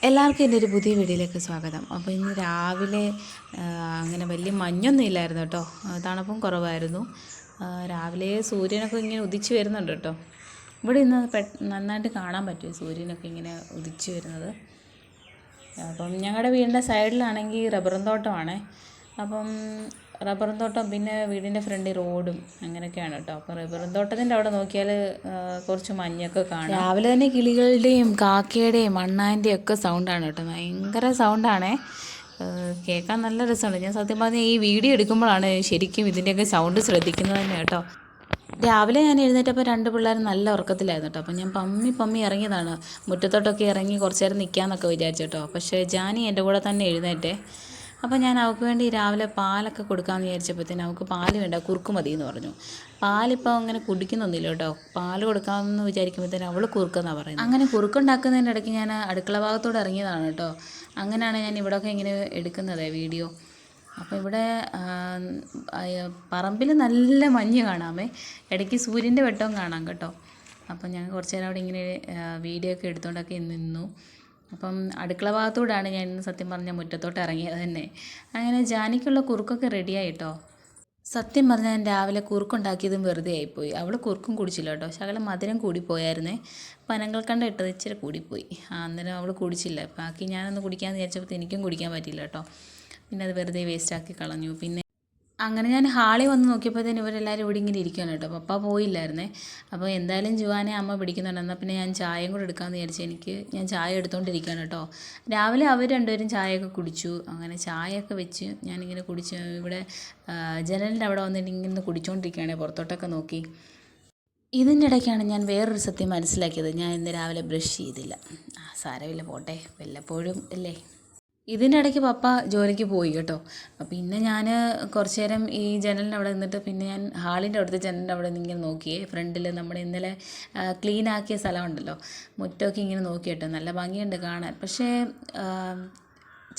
എല്ലാവർക്കും എൻ്റെ ഒരു പുതിയ വീഡിയോയിലേക്ക് സ്വാഗതം. അപ്പോൾ ഇന്ന് രാവിലെ അങ്ങനെ വലിയ മഞ്ഞൊന്നും ഇല്ലായിരുന്നു കേട്ടോ, തണുപ്പും കുറവായിരുന്നു. രാവിലെ സൂര്യനൊക്കെ ഇങ്ങനെ ഉദിച്ച് വരുന്നുണ്ട് കേട്ടോ. ഇവിടെ ഇന്ന് നന്നായിട്ട് കാണാൻ പറ്റും സൂര്യനൊക്കെ ഇങ്ങനെ ഉദിച്ച് വരുന്നത്. അപ്പം ഞങ്ങളുടെ വീടിൻ്റെ സൈഡിലാണെങ്കിൽ റബ്ബറും തോട്ടമാണ്. അപ്പം റബ്ബറും തോട്ടം, പിന്നെ വീടിൻ്റെ ഫ്രണ്ടിൽ റോഡും അങ്ങനെയൊക്കെയാണ് കേട്ടോ. അപ്പോൾ റബ്ബറും തോട്ടത്തിൻ്റെ അവിടെ നോക്കിയാൽ കുറച്ച് മഞ്ഞൊക്കെ കാണാം. രാവിലെ തന്നെ കിളികളുടെയും കാക്കയുടെയും അണ്ണാൻ്റെയും ഒക്കെ സൗണ്ടാണ് കേട്ടോ. ഭയങ്കര സൗണ്ടാണേ, കേൾക്കാൻ നല്ല രസമുണ്ട്. ഞാൻ സത്യം പറഞ്ഞാൽ ഈ വീഡിയോ എടുക്കുമ്പോഴാണ് ശരിക്കും ഇതിൻ്റെയൊക്കെ സൗണ്ട് ശ്രദ്ധിക്കുന്നത് തന്നെ കേട്ടോ. രാവിലെ ഞാൻ എഴുന്നേറ്റപ്പോൾ രണ്ട് പിള്ളേർ നല്ല ഉറക്കത്തിലായിരുന്നു കേട്ടോ. അപ്പോൾ ഞാൻ പമ്മി ഇറങ്ങിയതാണ്. മുറ്റത്തോട്ടൊക്കെ ഇറങ്ങി കുറച്ച് നേരം നിൽക്കാമെന്നൊക്കെ വിചാരിച്ചു കേട്ടോ. പക്ഷേ ജാനി എൻ്റെ കൂടെ തന്നെ എഴുന്നേറ്റേ. അപ്പോൾ ഞാൻ അവൾക്ക് വേണ്ടി രാവിലെ പാലൊക്കെ കൊടുക്കാമെന്ന് വിചാരിച്ചപ്പോഴത്തേന് അവൾക്ക് പാല് വേണ്ട, കുറുക്ക് മതി എന്ന് പറഞ്ഞു. പാലിപ്പോൾ അങ്ങനെ കുടിക്കുന്നൊന്നുമില്ല കേട്ടോ. പാല് കൊടുക്കാമെന്ന് വിചാരിക്കുമ്പോഴത്തേന് അവൾ കുറുക്കെന്നാണ് പറയുന്നത്. അങ്ങനെ കുറുക്കുണ്ടാക്കുന്നതിൻ്റെ ഇടയ്ക്ക് ഞാൻ അടുക്കള ഭാഗത്തോടെ ഇറങ്ങിയതാണ് കേട്ടോ. അങ്ങനെയാണ് ഞാൻ ഇവിടെയൊക്കെ ഇങ്ങനെ എടുക്കുന്നത് വീഡിയോ. അപ്പോൾ ഇവിടെ പറമ്പിൽ നല്ല മഞ്ഞ് കാണാമേ, ഇടയ്ക്ക് സൂര്യൻ്റെ വെട്ടവും കാണാം കേട്ടോ. അപ്പം ഞങ്ങൾ കുറച്ച് നേരം അവിടെ ഇങ്ങനെ വീഡിയോ ഒക്കെ എടുത്തുകൊണ്ടൊക്കെ നിന്നു. അപ്പം അടുക്കള ഭാഗത്തൂടാണ് ഞാൻ ഇന്ന് സത്യം പറഞ്ഞാൽ മുറ്റത്തോട്ട് ഇറങ്ങിയത് തന്നെ. അങ്ങനെ ജാനിക്കുള്ള കുറുക്കൊക്കെ റെഡിയായി കേട്ടോ. സത്യം പറഞ്ഞാൽ ഞാൻ രാവിലെ കുറുക്കുണ്ടാക്കിയതും വെറുതെ ആയിപ്പോയി. അവൾ കുറുക്കും കുടിച്ചില്ല കേട്ടോ. ശകലം മധുരം കൂടിപ്പോയായിരുന്നേ. പനങ്ങൾ കണ്ട ഇട്ടത് ഇച്ചിരി കൂടിപ്പോയി. അന്നേരം അവൾ കുടിച്ചില്ല. ബാക്കി ഞാനൊന്ന് കുടിക്കാമെന്ന് വിചാരിച്ചപ്പോൾ എനിക്കും കുടിക്കാൻ പറ്റിയില്ല കേട്ടോ. പിന്നെ അത് വെറുതെ വേസ്റ്റാക്കി കളഞ്ഞു. പിന്നെ അങ്ങനെ ഞാൻ ഹാളിൽ വന്ന് നോക്കിയപ്പോഴത്തേന് ഇവരെല്ലാവരും ഇവിടെ ഇങ്ങനെ ഇരിക്കുകയാണ് കേട്ടോ. പപ്പ പോയില്ലായിരുന്നേ. അപ്പോൾ എന്തായാലും ജുവാനെ അമ്മ പിടിക്കുന്നുണ്ട്. എന്നാൽ പിന്നെ ഞാൻ ചായയും കൂടെ എടുക്കാമെന്ന് വിചാരിച്ചു. ഞാൻ ചായ എടുത്തുകൊണ്ടിരിക്കുകയാണ് കേട്ടോ. രാവിലെ അവർ രണ്ടുപേരും ചായയൊക്കെ കുടിച്ചു. അങ്ങനെ ചായയൊക്കെ വെച്ച് ഞാനിങ്ങനെ കുടിച്ച് ഇവിടെ ജനലിൻ്റെ അവിടെ വന്നിട്ട് ഇങ്ങനെ കുടിച്ചുകൊണ്ടിരിക്കുകയാണ്, പുറത്തോട്ടൊക്കെ നോക്കി. ഇതിൻ്റെ ഇടയ്ക്കാണ് ഞാൻ വേറൊരു സത്യം മനസ്സിലാക്കിയത്. ഞാൻ ഇന്ന് രാവിലെ ബ്രഷ് ചെയ്തില്ല. സാരമില്ല, പോട്ടെ, വല്ലപ്പോഴും അല്ലേ. ഇതിൻ്റെ ഇടയ്ക്ക് പപ്പ ജോലിക്ക് പോയി കേട്ടോ. പിന്നെ ഞാൻ കുറച്ച് നേരം ഈ ജനലിൻ്റെ അവിടെ നിന്നിട്ട് പിന്നെ ഞാൻ ഹാളിൻ്റെ അവിടുത്തെ ജനലിൻ്റെ അവിടെ നിന്ന് ഇങ്ങനെ നോക്കിയേ. ഫ്രണ്ടിൽ നമ്മൾ ഇന്നലെ ക്ലീൻ ആക്കിയ സ്ഥലമുണ്ടല്ലോ, മുറ്റമൊക്കെ ഇങ്ങനെ നോക്കി കേട്ടോ. നല്ല ഭംഗിയുണ്ട് കാണാൻ. പക്ഷേ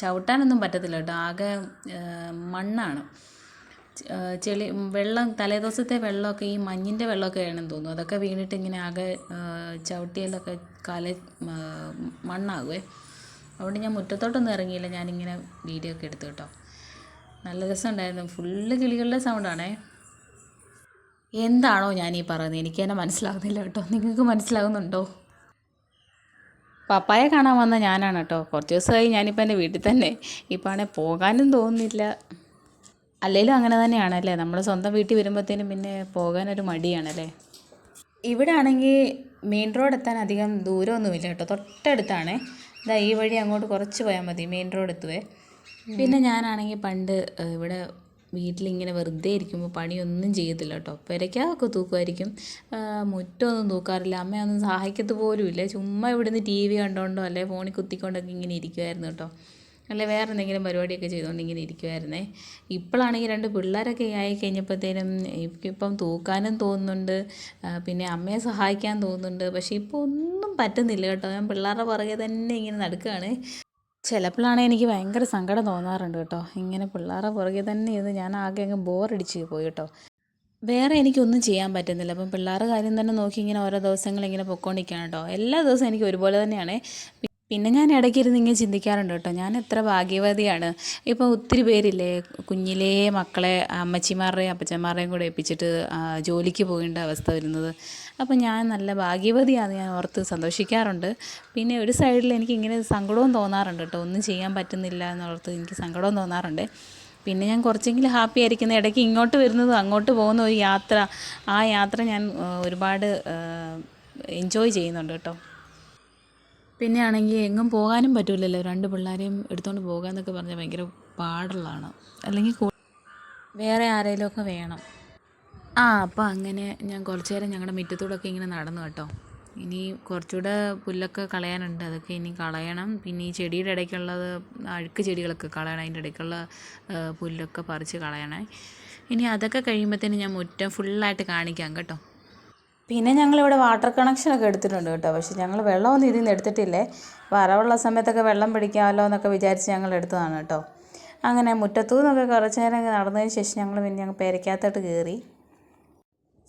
ചവിട്ടാനൊന്നും പറ്റത്തില്ല കേട്ടോ. ആകെ മണ്ണാണ്, ചെളി, വെള്ളം, തലേദിവസത്തെ വെള്ളമൊക്കെ ഈ മഞ്ഞിൻ്റെ വെള്ളമൊക്കെ ആണെന്ന് തോന്നുന്നു. അതൊക്കെ വീണിട്ട് ഇങ്ങനെ ആകെ ചവിട്ടിയിലൊക്കെ മണ്ണാകുമേ. അതുകൊണ്ട് ഞാൻ മുറ്റത്തോട്ടൊന്നും ഇറങ്ങിയില്ല. ഞാനിങ്ങനെ വീഡിയോ ഒക്കെ എടുത്തു കേട്ടോ. നല്ല രസമുണ്ടായിരുന്നു. ഫുള്ള് കിളികളുടെ സൗണ്ടാണേ. എന്താണോ ഞാനീ പറയുന്നത്, എനിക്ക് തന്നെ മനസ്സിലാകുന്നില്ല കേട്ടോ. നിങ്ങൾക്ക് മനസ്സിലാകുന്നുണ്ടോ? പപ്പായെ കാണാൻ വന്ന ഞാനാണ് കേട്ടോ. കുറച്ച് ദിവസമായി ഞാനിപ്പോൾ എൻ്റെ വീട്ടിൽ തന്നെ. ഇപ്പോൾ ആണെങ്കിൽ പോകാനും തോന്നുന്നില്ല. അല്ലെങ്കിലും അങ്ങനെ തന്നെയാണല്ലേ, നമ്മൾ സ്വന്തം വീട്ടിൽ വരുമ്പോഴത്തേനും പിന്നെ പോകാനൊരു മടിയാണല്ലേ. ഇവിടെ ആണെങ്കിൽ മെയിൻ റോഡ് എത്താൻ അധികം ദൂരമൊന്നുമില്ല കേട്ടോ. തൊട്ടടുത്താണ്. ഇതാ ഈ വഴി അങ്ങോട്ട് കുറച്ച് പോയാൽ മതി, മെയിൻ റോഡ് എത്തുവേ. പിന്നെ ഞാനാണെങ്കിൽ പണ്ട് ഇവിടെ വീട്ടിലിങ്ങനെ വെറുതെ ഇരിക്കുമ്പോൾ പണിയൊന്നും ചെയ്യത്തില്ല കേട്ടോ. പുരയ്ക്കൊക്കെ തൂക്കുമായിരിക്കും, മുറ്റമൊന്നും തൂക്കാറില്ല. അമ്മയൊന്നും സഹായിക്കത്ത് പോലുമില്ല. ചുമ്മാ ഇവിടുന്ന് ടി വി കണ്ടുകൊണ്ടോ അല്ലെ ഫോണിൽ കുത്തിക്കൊണ്ടൊക്കെ ഇങ്ങനെ ഇരിക്കുമായിരുന്നു കേട്ടോ. അല്ലെ വേറെ എന്തെങ്കിലും പരിപാടിയൊക്കെ ചെയ്തുകൊണ്ട് ഇങ്ങനെ ഇരിക്കുമായിരുന്നേ. ഇപ്പോഴാണെങ്കിൽ രണ്ട് പിള്ളേരൊക്കെ ആയി കഴിഞ്ഞപ്പോഴത്തേനും ഇപ്പം തൂക്കാനും തോന്നുന്നുണ്ട്, പിന്നെ അമ്മയെ സഹായിക്കാൻ തോന്നുന്നുണ്ട്. പക്ഷേ ഇപ്പോൾ ഒന്നും പറ്റുന്നില്ല കേട്ടോ. ഞാൻ പിള്ളേരുടെ പുറകെ തന്നെ ഇങ്ങനെ നടക്കുകയാണ്. ചിലപ്പോഴാണെങ്കിൽ എനിക്ക് ഭയങ്കര സങ്കടം തോന്നാറുണ്ട് കേട്ടോ. ഇങ്ങനെ പിള്ളേരുടെ പുറകെ തന്നെ ഇരുന്ന് ഞാൻ ആകെ അങ്ങ് ബോറടിച്ച് പോയി കേട്ടോ. വേറെ എനിക്കൊന്നും ചെയ്യാൻ പറ്റുന്നില്ല. അപ്പം പിള്ളേരുടെ കാര്യം തന്നെ നോക്കി ഇങ്ങനെ ഓരോ ദിവസങ്ങളിങ്ങനെ പൊയ്ക്കൊണ്ടിരിക്കുകയാണ് കേട്ടോ. എല്ലാ ദിവസവും എനിക്ക് ഒരുപോലെ തന്നെയാണ്. പിന്നെ ഞാൻ ഇടയ്ക്കിരുന്ന് ഇങ്ങനെ ചിന്തിക്കാറുണ്ട് കേട്ടോ, ഞാൻ എത്ര ഭാഗ്യവതിയാണ്. ഇപ്പോൾ ഒത്തിരി പേരില്ലേ കുഞ്ഞിലേ മക്കളെ അമ്മച്ചിമാരുടെയും അപ്പച്ചന്മാരുടെയും കൂടെ ഏൽപ്പിച്ചിട്ട് ജോലിക്ക് പോകേണ്ട അവസ്ഥ വരുന്നത്. അപ്പോൾ ഞാൻ നല്ല ഭാഗ്യവതിയാണ്, ഞാൻ ഓർത്ത് സന്തോഷിക്കാറുണ്ട്. പിന്നെ ഒരു സൈഡിൽ എനിക്ക് ഇങ്ങനെ സങ്കടവും തോന്നാറുണ്ട് കേട്ടോ. ഒന്നും ചെയ്യാൻ പറ്റുന്നില്ല എന്നോർത്ത് എനിക്ക് സങ്കടവും തോന്നാറുണ്ട്. പിന്നെ ഞാൻ കുറച്ചെങ്കിലും ഹാപ്പി ആയിരിക്കുന്ന ഇടയ്ക്ക് ഇങ്ങോട്ട് വരുന്നതും അങ്ങോട്ട് പോകുന്ന ഒരു യാത്ര, ആ യാത്ര ഞാൻ ഒരുപാട് എൻജോയ് ചെയ്യുന്നുണ്ട് കേട്ടോ. പിന്നെ ആണെങ്കിൽ എങ്ങും പോകാനും പറ്റില്ലല്ലോ, രണ്ട് പിള്ളേരെയും എടുത്തുകൊണ്ട് പോകാമെന്നൊക്കെ പറഞ്ഞാൽ ഭയങ്കര പാടുള്ളതാണ്. അല്ലെങ്കിൽ വേറെ ആരെങ്കിലുമൊക്കെ വേണം. അപ്പോൾ അങ്ങനെ ഞാൻ കുറച്ച് നേരം ഞങ്ങളുടെ മുറ്റത്തൂടെയൊക്കെ ഇങ്ങനെ നടന്നു കേട്ടോ. ഇനി കുറച്ചുകൂടെ പുല്ലൊക്കെ കളയാനുണ്ട്, അതൊക്കെ ഇനി കളയണം. പിന്നെ ഈ ചെടിയുടെ ഇടയ്ക്കുള്ളത് അഴുക്ക് ചെടികളൊക്കെ കളയണം, അതിൻ്റെ ഇടയ്ക്കുള്ള പുല്ലൊക്കെ പറിച്ച് കളയണേ. ഇനി അതൊക്കെ കഴിയുമ്പോഴത്തേനും ഞാൻ മുറ്റം ഫുള്ളായിട്ട് കാണിക്കാം കേട്ടോ. പിന്നെ ഞങ്ങളിവിടെ വാട്ടർ കണക്ഷനൊക്കെ എടുത്തിട്ടുണ്ട് കേട്ടോ. പക്ഷേ ഞങ്ങൾ വെള്ളമൊന്നും ഇതിൽ നിന്ന് എടുത്തിട്ടില്ലേ. വരവുള്ള സമയത്തൊക്കെ വെള്ളം പിടിക്കാമല്ലോ എന്നൊക്കെ വിചാരിച്ച് ഞങ്ങൾ എടുത്തതാണ് കേട്ടോ. അങ്ങനെ മുറ്റത്തു നിന്നൊക്കെ കുറച്ച് നേരം നടന്നതിന് ശേഷം ഞങ്ങൾ പിന്നെ ഞങ്ങൾ പെരയ്ക്കകത്തോട്ട് കയറി.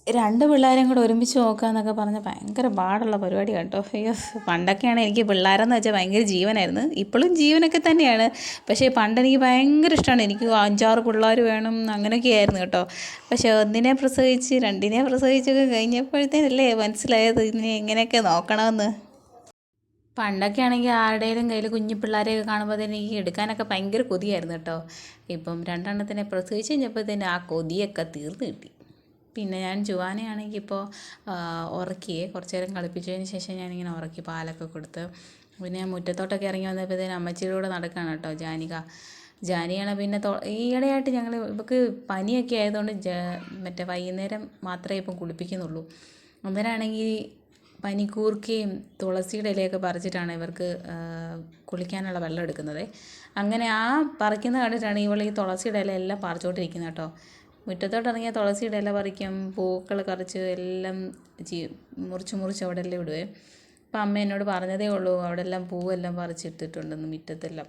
രണ്ട് പിള്ളേരെയും കൂടെ ഒരുമിച്ച് നോക്കുക എന്നൊക്കെ പറഞ്ഞാൽ ഭയങ്കര പാടുള്ള പരിപാടി കേട്ടോ. അയ്യോ, പണ്ടൊക്കെയാണ് എനിക്ക് പിള്ളേരെന്ന് വെച്ചാൽ ഭയങ്കര ജീവനായിരുന്നു. ഇപ്പോഴും ജീവനൊക്കെ തന്നെയാണ്. പക്ഷേ പണ്ട് എനിക്ക് ഭയങ്കര ഇഷ്ടമാണ്. എനിക്ക് 5-6 പിള്ളേർ വേണം അങ്ങനെയൊക്കെ ആയിരുന്നു കേട്ടോ. പക്ഷേ ഒന്നിനെ പ്രസവിച്ച് രണ്ടിനെ പ്രസവിച്ചൊക്കെ കഴിഞ്ഞപ്പോഴത്തേനല്ലേ മനസ്സിലായത് ഇതിനെ എങ്ങനെയൊക്കെ നോക്കണമെന്ന്. പണ്ടൊക്കെ ആണെങ്കിൽ ആരുടെയും കയ്യിൽ കുഞ്ഞു പിള്ളേരെയൊക്കെ കാണുമ്പോൾ തന്നെ എനിക്ക് എടുക്കാനൊക്കെ ഭയങ്കര കൊതിയായിരുന്നു കേട്ടോ. ഇപ്പം 2 പ്രസവിച്ച് കഴിഞ്ഞപ്പോഴത്തേന് ആ കൊതിയൊക്കെ തീർന്നു കിട്ടി. പിന്നെ ഞാൻ ജുവാനയാണെങ്കിൽ ഇപ്പോൾ ഉറക്കിയേ കുറച്ച് നേരം കളിപ്പിച്ചതിന് ശേഷം ഞാനിങ്ങനെ ഉറക്കി പാലൊക്കെ കൊടുത്ത്. പിന്നെ ഞാൻ മുറ്റത്തോട്ടൊക്കെ ഇറങ്ങി വന്നപ്പോഴത്തേന് അമ്മച്ചിയുടെ കൂടെ നടക്കുകയാണ് കേട്ടോ ജാനിക. ജാനിയാണ് പിന്നെ ഈയിടെയായിട്ട് ഞങ്ങൾ ഇവൾക്ക് പനിയൊക്കെ ആയതുകൊണ്ട് മറ്റേ വൈകുന്നേരം മാത്രമേ ഇപ്പം കുളിപ്പിക്കുന്നുള്ളൂ. അന്നേരമാണെങ്കിൽ പനിക്കൂർക്കയും തുളസിയുടെ ഇലയൊക്കെ പറിച്ചിട്ടാണ് ഇവർക്ക് കുളിക്കാനുള്ള വെള്ളം എടുക്കുന്നത്. അങ്ങനെ ആ പറിക്കുന്ന കണ്ടിട്ടാണ് ഇവൾ ഈ തുളസിയുടെ ഇല എല്ലാം പറിച്ചുകൊണ്ടിരിക്കുന്നത് കേട്ടോ. മുറ്റത്തോട്ട് ഇറങ്ങിയ തുളസിയുടെ ഇല പറിക്കും, പൂക്കൾ പറിച്ച് എല്ലാം മുറിച്ച് അവിടെ എല്ലാം ഇടുവേ. അപ്പം അമ്മ എന്നോട് പറഞ്ഞതേ ഉള്ളൂ അവിടെ എല്ലാം പൂവെല്ലാം പറിച്ചിട്ടിട്ടുണ്ടെന്ന് മുറ്റത്തെല്ലാം.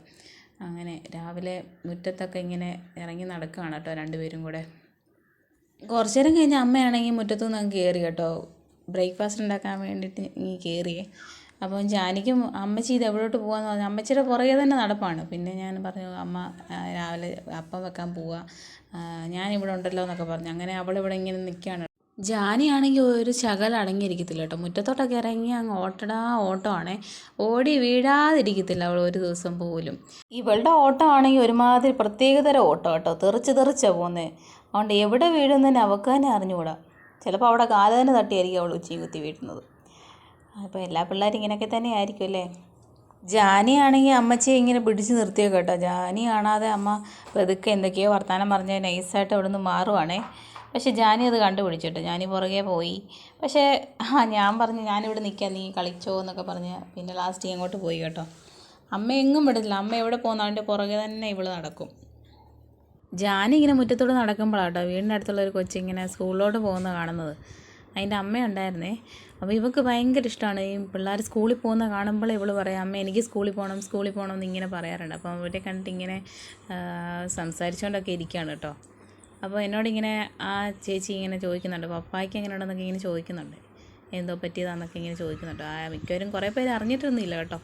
അങ്ങനെ രാവിലെ മുറ്റത്തൊക്കെ ഇങ്ങനെ ഇറങ്ങി നടക്കുകയാണ് കേട്ടോ രണ്ടുപേരും കൂടെ. കുറച്ച് നേരം കഴിഞ്ഞ് അമ്മയാണെങ്കിൽ മുറ്റത്തുനിന്ന് അങ്ങ് കയറി കേട്ടോ. ബ്രേക്ക്ഫാസ്റ്റ് ഉണ്ടാക്കാൻ വേണ്ടിയിട്ട് ഇങ്ങനെ കയറിയേ. അപ്പം ജാനിക്കും അമ്മച്ചി ഇത് എവിടോട്ട് പോകാമെന്ന് പറഞ്ഞു. അമ്മച്ചിയുടെ പുറകെ തന്നെ നടപ്പാണ്. പിന്നെ ഞാൻ പറഞ്ഞു അമ്മ രാവിലെ അപ്പം വെക്കാൻ പോവുക, ഞാനിവിടെ ഉണ്ടല്ലോ എന്നൊക്കെ പറഞ്ഞു. അങ്ങനെ അവളിവിടെ ഇങ്ങനെ നിൽക്കുകയാണ്. ജാനിയാണെങ്കിൽ ഒരു ശകലം അടങ്ങിയിരിക്കത്തില്ല കേട്ടോ. മുറ്റത്തോട്ടൊക്കെ ഇറങ്ങി അങ്ങ് ഓട്ടമാണേ. ഓടി വീഴാതിരിക്കത്തില്ല അവൾ ഒരു ദിവസം പോലും. ഇവളുടെ ഓട്ടമാണെങ്കിൽ ഒരുമാതിരി പ്രത്യേകതരം ഓട്ടം കേട്ടോ. തെറിച്ചാണ് പോകുന്നത്. അതുകൊണ്ട് എവിടെ വീഴുന്നതിന് അവൾക്ക് തന്നെ അറിഞ്ഞുകൂടാ. ചിലപ്പോൾ അവിടെ കാല് തന്നെ തട്ടിയായിരിക്കും അവൾ ഉച്ചയും കുത്തി വീഴുന്നത്. അപ്പോൾ എല്ലാ പിള്ളേരും ഇങ്ങനെയൊക്കെ തന്നെ ആയിരിക്കും അല്ലേ. ജാനിയാണെങ്കിൽ അമ്മച്ചിയെ ഇങ്ങനെ പിടിച്ച് നിർത്തിയോ കേട്ടോ. ജാനി കാണാതെ അമ്മ പതുക്കെ എന്തൊക്കെയോ വർത്തമാനം പറഞ്ഞ് നൈസായിട്ട് അവിടെ നിന്ന് മാറുവാണേ. പക്ഷേ ജാനി അത് കണ്ടുപിടിച്ചിട്ട് ജാനി പുറകെ പോയി. പക്ഷേ ഞാൻ പറഞ്ഞു ഞാനിവിടെ നിൽക്കാം, നീ കളിച്ചോ എന്നൊക്കെ പറഞ്ഞ് പിന്നെ ലാസ്റ്റ് അങ്ങോട്ട് പോയി കേട്ടോ. അമ്മ എങ്ങും വിടില്ല. അമ്മ എവിടെ പോകുന്ന അതിൻ്റെ പുറകെ തന്നെ ഇവൾ നടക്കും. ജാനി ഇങ്ങനെ മുറ്റത്തോട് നടക്കുമ്പോഴാട്ടോ വീടിൻ്റെ അടുത്തുള്ള ഒരു കൊച്ചിങ്ങനെ സ്കൂളിലോട്ട് പോകുന്നത് കാണുന്നത്. അതിൻ്റെ അമ്മയുണ്ടായിരുന്നേ. അപ്പോൾ ഇവൾക്ക് ഭയങ്കര ഇഷ്ടമാണ് ഈ പിള്ളേർ സ്കൂളിൽ പോകുന്ന കാണുമ്പോൾ ഇവൾ പറയാം അമ്മ എനിക്ക് സ്കൂളിൽ പോകണം എന്നിങ്ങനെ പറയാറുണ്ട്. അപ്പോൾ അവരെ കണ്ടിട്ട് ഇങ്ങനെ സംസാരിച്ചുകൊണ്ടൊക്കെ ഇരിക്കുകയാണ് കേട്ടോ. അപ്പോൾ എന്നോടിങ്ങനെ ആ ചേച്ചി ഇങ്ങനെ ചോദിക്കുന്നുണ്ട് പപ്പായ്ക്ക് എങ്ങനെ ഉണ്ടെന്നൊക്കെ ഇങ്ങനെ ചോദിക്കുന്നുണ്ട്. എന്തോ പറ്റിയതാണെന്നൊക്കെ ഇങ്ങനെ ചോദിക്കുന്നുണ്ട്. മിക്കവരും കുറേ പേര് അറിഞ്ഞിട്ടൊന്നുമില്ല കേട്ടോ.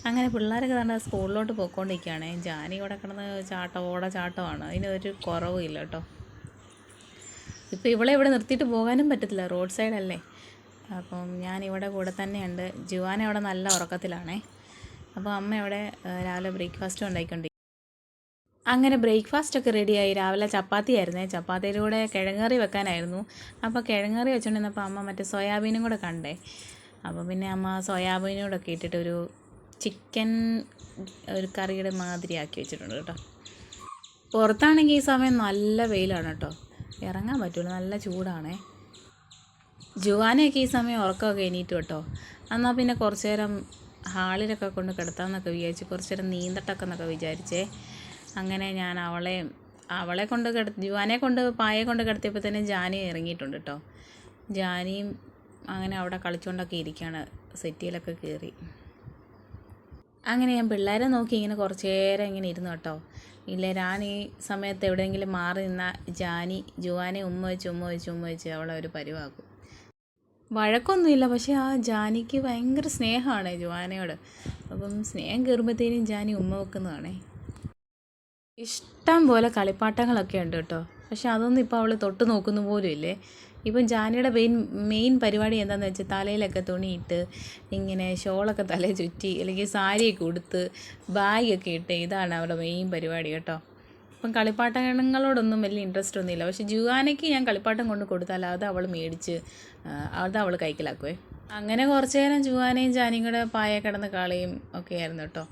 അങ്ങനെ പിള്ളേരൊക്കെ തന്നെ സ്കൂളിലോട്ട് പോയിക്കൊണ്ടിരിക്കുകയാണ്. ജാനി ഇവിടെ കിടന്ന് ചാട്ടമാണ്. അതിനൊരു കുറവും ഇല്ല കേട്ടോ. ഇപ്പോൾ ഇവളെ ഇവിടെ നിർത്തിയിട്ട് പോകാനും പറ്റത്തില്ല, റോഡ് സൈഡല്ലേ. അപ്പം ഞാനിവിടെ കൂടെ തന്നെയുണ്ട്. ജുവാന അവിടെ നല്ല ഉറക്കത്തിലാണേ. അപ്പോൾ അമ്മ അവിടെ രാവിലെ ബ്രേക്ക്ഫാസ്റ്റ് ഉണ്ടായിക്കൊണ്ടിരിക്കും. അങ്ങനെ ബ്രേക്ക്ഫാസ്റ്റൊക്കെ റെഡിയായി. രാവിലെ ചപ്പാത്തി ആയിരുന്നേ. ചപ്പാത്തിയുടെ കൂടെ കിഴങ്ങറി വെക്കാനായിരുന്നു. അപ്പോൾ കിഴങ്ങറി വെച്ചുകൊണ്ടിരുന്നപ്പോൾ അമ്മ മറ്റേ സോയാബീനും കൂടെ കണ്ടേ. അപ്പോൾ പിന്നെ അമ്മ സോയാബീനോടൊക്കെ ഇട്ടിട്ടൊരു ചിക്കൻ ഒരു കറിയുടെ മാതിരി ആക്കി വെച്ചിട്ടുണ്ട് കേട്ടോ. പുറത്താണെങ്കിൽ ഈ സമയം നല്ല വെയിലാണ് കേട്ടോ. ഇറങ്ങാൻ പറ്റില്ല, നല്ല ചൂടാണേ. ജുവാനയൊക്കെ ഈ സമയം ഉറക്കമൊക്കെ എണീറ്റു കേട്ടോ. എന്നാൽ പിന്നെ കുറച്ച് നേരം ഹാളിലൊക്കെ കൊണ്ട് കിടത്താമെന്നൊക്കെ വിചാരിച്ച് കുറച്ച് നേരം നീന്തട്ടൊക്കെ എന്നൊക്കെ വിചാരിച്ചേ. അങ്ങനെ ഞാൻ അവളെ കൊണ്ട് ജുവാനെ കൊണ്ട് പായെ കൊണ്ട് കിടത്തിയപ്പോൾ തന്നെ ജാനി ഇറങ്ങിയിട്ടുണ്ട് കേട്ടോ. ജാനിയും അങ്ങനെ അവിടെ കളിച്ചുകൊണ്ടൊക്കെ ഇരിക്കുകയാണ്, സെറ്റിയിലൊക്കെ കയറി. അങ്ങനെ ഞാൻ പിള്ളേരെ നോക്കി ഇങ്ങനെ കുറച്ച് നേരം ഇങ്ങനെ ഇരുന്നു കേട്ടോ. ഇല്ലേ ഞാൻ ഈ സമയത്ത് എവിടെയെങ്കിലും മാറി നിന്നാൽ ജുവാനെ ഉമ്മ വെച്ച് അവളെ ഒരു പരിവാക്കും. വഴക്കൊന്നുമില്ല, പക്ഷേ ആ ജാനിക്ക് ഭയങ്കര സ്നേഹമാണ് ജുവാനയോട്. അപ്പം സ്നേഹം കയറുമ്പോഴത്തേനും ജാനി ഉമ്മ വെക്കുന്നതാണേ. ഇഷ്ടം പോലെ കളിപ്പാട്ടങ്ങളൊക്കെ ഉണ്ട് കേട്ടോ. പക്ഷെ അതൊന്നും ഇപ്പോൾ അവൾ തൊട്ട് നോക്കുന്ന പോലും ഇല്ലേ. ഇപ്പം ജാനിയുടെ മെയിൻ പരിപാടി എന്താണെന്ന് വെച്ചാൽ തലയിലൊക്കെ തുണിയിട്ട് ഇങ്ങനെ ഷോളൊക്കെ തലയിൽ ചുറ്റി അല്ലെങ്കിൽ സാരിയൊക്കെ ഉടുത്ത് ബാഗൊക്കെ ഇട്ട് ഇതാണ് അവളുടെ മെയിൻ പരിപാടി കേട്ടോ. അപ്പം കളിപ്പാട്ടങ്ങളോടൊന്നും വലിയ ഇൻട്രസ്റ്റ് ഒന്നുമില്ല. പക്ഷെ ജുവാനയ്ക്ക് ഞാൻ കളിപ്പാട്ടം കൊണ്ട് കൊടുത്താൽ അത് അവൾ മേടിച്ച് അത് അവൾ കൈക്കലാക്കുവേ. അങ്ങനെ കുറച്ച് നേരം ജുവാനയും ജാനിയും കൂടെ പായ കിടന്ന് കളിയും ഒക്കെ ആയിരുന്നു കേട്ടോ.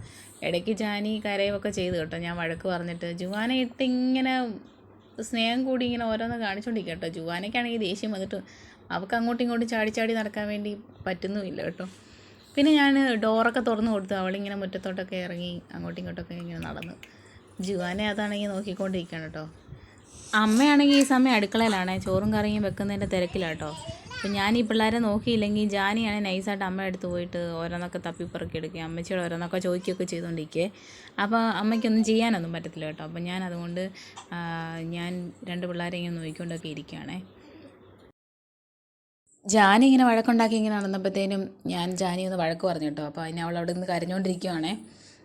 ഇടയ്ക്ക് ജാനി കരയുമൊക്കെ ചെയ്തു കേട്ടോ. ഞാൻ വഴക്ക് പറഞ്ഞിട്ട് ജുവാനെ ഇട്ട് ഇങ്ങനെ സ്നേഹം കൂടി ഇങ്ങനെ ഓരോന്ന് കാണിച്ചുകൊണ്ടിരിക്കുക കേട്ടോ. ജുവാനയ്ക്കാണെങ്കിൽ ദേഷ്യം വന്നിട്ട് അവൾക്ക് അങ്ങോട്ടും ഇങ്ങോട്ടും ചാടി നടക്കാൻ വേണ്ടി പറ്റുന്നുമില്ല കേട്ടോ. പിന്നെ ഞാൻ ഡോറൊക്കെ തുറന്ന് കൊടുത്തു. അവളിങ്ങനെ മുറ്റത്തോട്ടൊക്കെ ഇറങ്ങി അങ്ങോട്ടും ഇങ്ങോട്ടൊക്കെ ഇങ്ങനെ നടന്നു. ജുവാനെ അതാണെങ്കിൽ നോക്കിക്കൊണ്ടിരിക്കുകയാണ് കേട്ടോ. അമ്മയാണെങ്കിൽ ഈ സമയം അടുക്കളയിലാണ്, ചോറും കറിയും വെക്കുന്നതിൻ്റെ തിരക്കിലാട്ടോ. അപ്പം ഞാൻ ഈ പിള്ളേരെ നോക്കിയില്ലെങ്കിൽ ജാനിയാണെങ്കിൽ നൈസായിട്ട് അമ്മ അടുത്ത് പോയിട്ട് ഓരോന്നൊക്കെ തപ്പിപ്പറക്കി എടുക്കുക, അമ്മച്ചിയോട് ഓരോന്നൊക്കെ ചോദിക്കുകയൊക്കെ ചെയ്തുകൊണ്ടിരിക്കുക. അപ്പോൾ അമ്മയ്ക്കൊന്നും ചെയ്യാനൊന്നും പറ്റത്തില്ല കേട്ടോ. അപ്പം ഞാൻ അതുകൊണ്ട് ഞാൻ 2 പിള്ളേരെ ഇങ്ങനെ നോക്കിക്കൊണ്ടൊക്കെ ഇരിക്കുകയാണേ. ജാനി ഇങ്ങനെ വഴക്കുണ്ടാക്കി ഇങ്ങനെ നടന്നപ്പോഴത്തേനും ഞാൻ ജാനി ഒന്ന് വഴക്ക് പറഞ്ഞു കേട്ടോ. അപ്പോൾ അതിന് അവൾ അവിടെ നിന്ന് കരഞ്ഞുകൊണ്ടിരിക്കുവാണേ.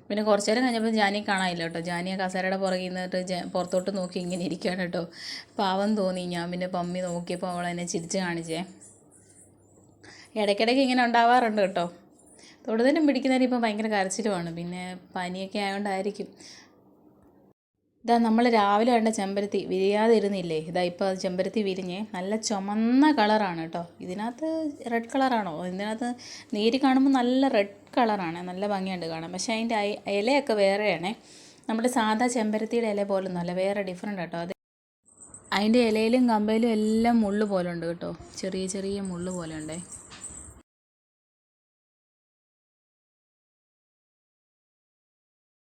പിന്നെ കുറച്ച് നേരം കഴിഞ്ഞപ്പോൾ ജാനിയെ കാണാനില്ല കേട്ടോ. ജാനി ആ കസേരയുടെ പുറകിൽ നിന്നിട്ട് പുറത്തോട്ട് നോക്കി ഇങ്ങനെ ഇരിക്കുകയാണ് കേട്ടോ. പാവം തോന്നി. ഞാൻ പിന്നെ പമ്മി നോക്കിയപ്പോൾ അവൾ എന്നെ ചിരിച്ച് കാണിച്ചേ. ഇടയ്ക്കിടയ്ക്ക് ഇങ്ങനെ ഉണ്ടാവാറുണ്ട് കേട്ടോ. തൊടുതലും പിടിക്കുന്നതിന് ഇപ്പം ഭയങ്കര കരച്ചിലുമാണ്. പിന്നെ പനിയൊക്കെ ആയതുകൊണ്ടായിരിക്കും. ഇതാ നമ്മൾ രാവിലെ കണ്ട ചെമ്പരത്തി വിരിയാതെ ഇരുന്നില്ലേ, ഇതാ ഇപ്പോൾ അത് ചെമ്പരത്തി വിരിഞ്ഞ് നല്ല ചുമന്ന കളറാണ് കേട്ടോ. ഇതിനകത്ത് റെഡ് കളറാണോ? ഇതിനകത്ത് നീര് കാണുമ്പോൾ നല്ല റെഡ് കളറാണ്, നല്ല ഭംഗിയുണ്ട് കാണാൻ. പക്ഷേ അതിൻ്റെ ഇലയൊക്കെ വേറെയാണേ. നമ്മുടെ സാധാ ചെമ്പരത്തിയുടെ ഇല പോലൊന്നുമല്ല, വേറെ ഡിഫറെൻ്റ് കേട്ടോ. അത് അതിൻ്റെ ഇലയിലും കമ്പയിലും എല്ലാം മുള്ള് പോലെ ഉണ്ട് കേട്ടോ, ചെറിയ ചെറിയ മുള്ള് പോലെ ഉണ്ടേ.